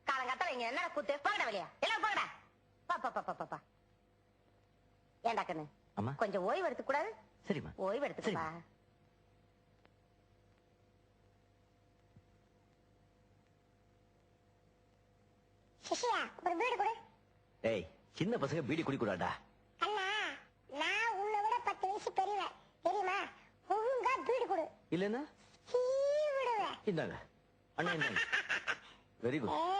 காலங்காத்தால என்ன கூத்து போங்கடா வெளியா எல்லாம் போங்கடா பாப்பா ஏண்டா கண்ணு கொஞ்சம் ஓய்வு எடுத்துக்க கூடாது? சரிம்மா ஓய்வு எடுத்துக்கப்பா. சிஷியா ஒரு பீடி கொடு. ஏய் சின்ன பசங்க பீடி குடிக்கூடாடா. அண்ணா நான் உன்னை விட 10 வயசு பெரியவன் தெரியுமா? ஒழுங்கா பீடி கொடு. இல்லன்னா சீ விடுவேன். இந்தாங்க அண்ணா இந்தாங்க. Very good.